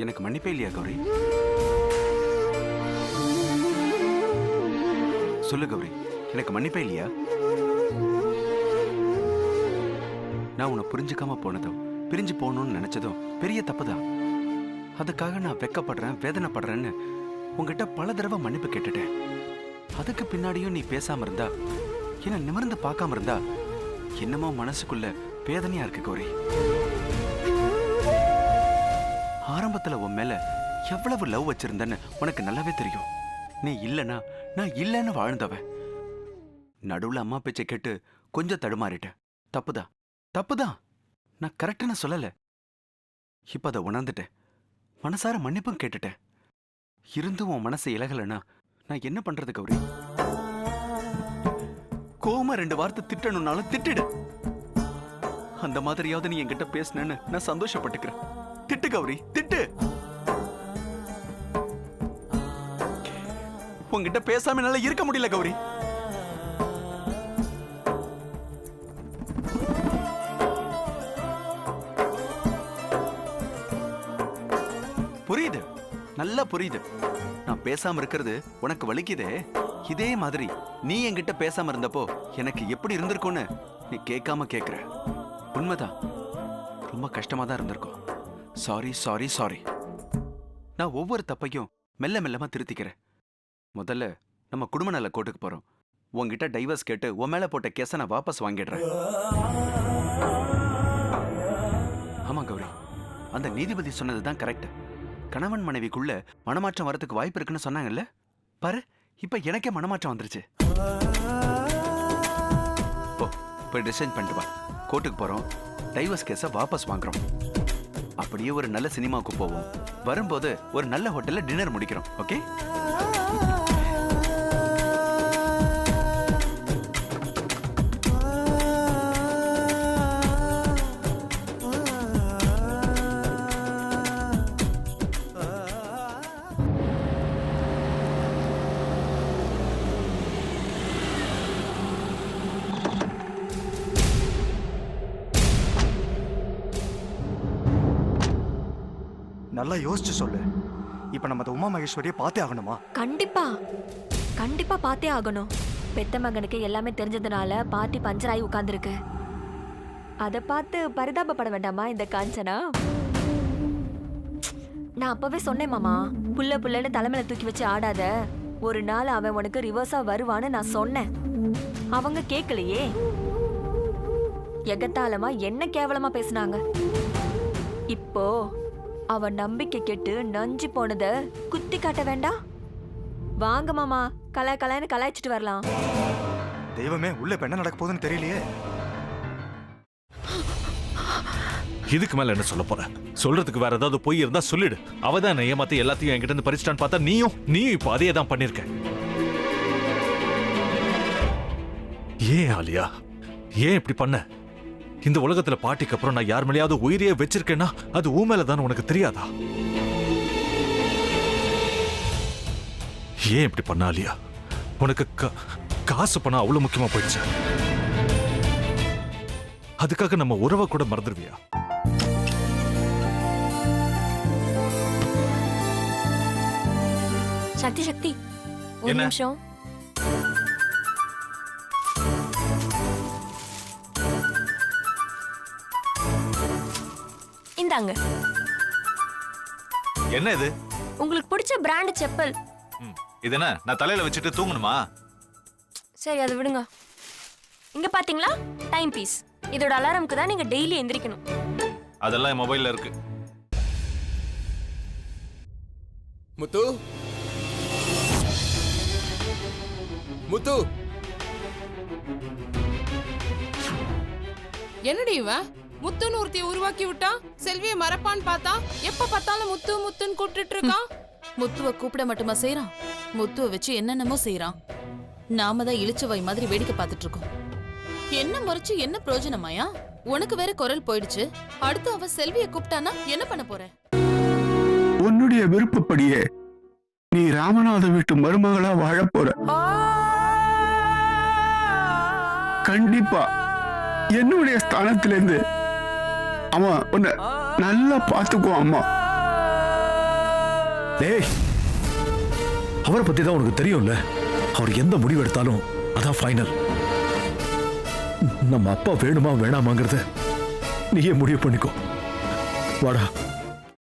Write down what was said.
எனக்கு மன்னிப்பே இல்லையா கௌரி? சொல்லு கௌரி, எனக்கு மன்னிப்பே இல்லையா? நான் உன்னை புரிஞ்சுக்காம போனதும் பிரிஞ்சு போகணும்னு நினைச்சதும் பெரிய தப்புதான். அதுக்காக நான் வெக்கப்படுறேன், வேதனைப்படுறேன்னு உங்ககிட்ட பல தடவை மன்னிப்பு கேட்டுட்டேன். அதுக்கு பின்னாடியும் நீ பேசாம இருந்தா, என்ன நிமிர்ந்து பார்க்காம இருந்தா, என்னமோ மனசுக்குள்ள வேதனையா இருக்கு கௌரி. ஆரம்பத்துல உன் மேல எவ்வளவு லவ் வச்சிருந்தேன்னு உனக்கு நல்லாவே தெரியும். நீ இல்லனா நான் இல்லன்னு வாழ்ந்தவன். நடுவுல அம்மா பேச்சை கேட்டு கொஞ்சம் தடுமாறிட்டேன். தப்புதான், தப்புதான். நான் கரெக்டுன்னு சொல்லல. இப்ப அதை உணர்ந்துட்டேன். மனசார மன்னிப்பும் கேட்டுட்டேன். இருந்தும் உன் மனசு இலகலனா நான் என்ன பண்றது கௌரி? கோமா 2 வார்த்தை திட்டணும்னாலும் திட்டிடு. அந்த மாதிரியாவது நீ என்கிட்ட பேசினேன்னு நான் சந்தோஷப்பட்டுக்கிறேன். திட்டு கௌரி, திட்டு. உன்கிட்ட பேசாம என்னால இருக்க முடியல கௌரி. புரியுது, நல்லா புரியுது. நான் பேசாம இருக்கிறது உனக்கு வலிக்குதே. இதே மாதிரி நீ என்கிட்ட பேசாம இருந்தப்போ எனக்கு எப்படி இருந்திருக்கும்னு நீ கேட்காம கேக்குற. உண்மைதான், ரொம்ப கஷ்டமா தான் இருந்திருக்கும். Sorry sorry sorry. நான் ஒவ்வொரு தப்பையும் மெல்ல மெல்லமா திருத்திக்கிறேன். முதல்ல நம்ம குடும்ப நல கோர்ட்டுக்கு போறோம். உன்கிட்ட டைவர்ஸ் கேட்டு உன் மேல போட்ட கேஸை நான் வாபஸ் வாங்கிடுறேன். ஆமா கௌரி, அந்த நீதிபதி சொன்னதுதான் கரெக்ட். கணவன் மனைவிக்குள்ள மனமாற்றம் வரதுக்கு வாய்ப்பு இருக்குன்னு சொன்னாங்கல்ல. பாரு, இப்ப எனக்கே மனமாற்றம் வந்துருச்சு. போய் டிசைன் பண்ணிட்டு வா. கோர்ட்டுக்கு போறோம், டைவர்ஸ் கேஸை வாபஸ் வாங்குறோம். அப்படியே ஒரு நல்ல சினிமாவுக்கு போவோம். வரும்போது ஒரு நல்ல ஹோட்டல்ல டின்னர் முடிக்கிறோம். ஓகே? நல்லா யோசிச்சு சொல்லு. இப்ப நம்ம உமா மகேஸ்வரியை பார்த்தே ஆகணுமா? கண்டிப்பா கண்டிப்பா பார்த்தே ஆகணும். பெத்த மகனுக்கு எல்லாமே தெரிஞ்சதுனால பார்ட்டி பஞ்சர் ஆகி உட்கார்ந்துருக்கு. அதை பார்த்து பரிதாபப்பட வேண்டாமா இந்த காஞ்சனா? நான் அப்பவே சொன்னேன் மாமா, புள்ளன்னு தலைமையில தூக்கி வச்சு ஆடாத. ஒரு நாள் அவன் உனக்கு ரிவர்ஸா வருவான்னு நான் சொன்னேன். அவங்க கேட்கலையே. எகத்தாளமா என்ன கேவலமா பேசினாங்க. இப்போ அவ நம்பிக்கை கெட்டு நஞ்சு போனத குத்தி காட்ட வேண்டாம். வாங்க மாமா, கலாய்ன்னு கலாய்ச்சிட்டு வரலாம். தெய்வமே, உள்ள இப்ப என்ன நடக்க போகுதுன்னு தெரியலையே. இதுக்கு மேல என்ன சொல்ல போற? சொல்றதுக்கு வேற ஏதாவது பொய் இருந்தா சொல்லிடு. அவதான் ஏமாத்தி எல்லாத்தையும் என்கிட்ட இருந்து பறிச்சிட்டான்னு பார்த்தா நீயும் இப்போ அதே தான் பண்ணிருக்க. ஏன் ஆலியா, ஏன் இப்படி பண்ண? இந்த உலகத்துல பாட்டிக்கு அப்புறம் நான் யார் மேலேயாவது உயிரையே வச்சிருக்கேன்னா அது ஊ மேலதான் உனக்கு தெரியாதா? ஏன் இப்படி பண்ண ஆலியா? உனக்கு காசு பணம் அவ்வளவு முக்கியமா போயிடுச்சு. அதுக்காக நம்ம உறவை கூட மறந்துடுவியா? சக்தி ஒரு நிமிஷம். இந்தாங்க. என்ன இது? உங்களுக்கு பிடிச்ச பிராண்ட் செப்பல். இது என்ன நான் தலையில வச்சுட்டு தூங்கணுமா? சரி, அதை விடுங்க. இங்க பாத்தீங்களா, டைம் பீஸ். இதோட அலாரம்க்கு தான் நீங்க டெய்லி எந்திரிக்கணும். அதெல்லாம் என் மொபைல்ல இருக்கு. முத்து, முத்து, என்னடி இவன் முத்துன்னு ஒருத்திய உருவாக்கி விட்டா? செல்வியை மறப்பான்னு பார்த்தா எப்ப பார்த்தாலும் முத்து முத்துன்னு கூப்பிட்டு இருக்கான். முத்துவ கூப்பிட மட்டுமா செய்யறான்? முத்துவ வச்சு என்னென்னமோ செய்யறான். நாம தான் இளிச்சவாய் மாதிரி வேடிக்கை பார்த்துட்டு இருக்கோம். என்ன முறைச்சு என்ன பிரயோஜனமாயா? உனக்கு வேற குரல் போயிடுச்சு. அடுத்து அவ செல்விய கூப்பிட்டானா என்ன பண்ண போற? உன்னுடைய விருப்பப்படியே நீ ராமநாத வீட்டு மருமகளா வாழ போற. கண்டிப்பா என்னுடைய ஸ்தானத்திலிருந்து அவன் உன்னை நல்லா பார்த்துக்குவான். அம்மா டேய், அவரை பத்தி தான் உனக்கு தெரியும்ல. அவர் எந்த முடிவு எடுத்தாலும் அதான் ஃபைனல். நம்ம அப்பா வேணுமா வேணாமாங்கிறத நீயே முடிவு பண்ணிக்கோ. வாடா.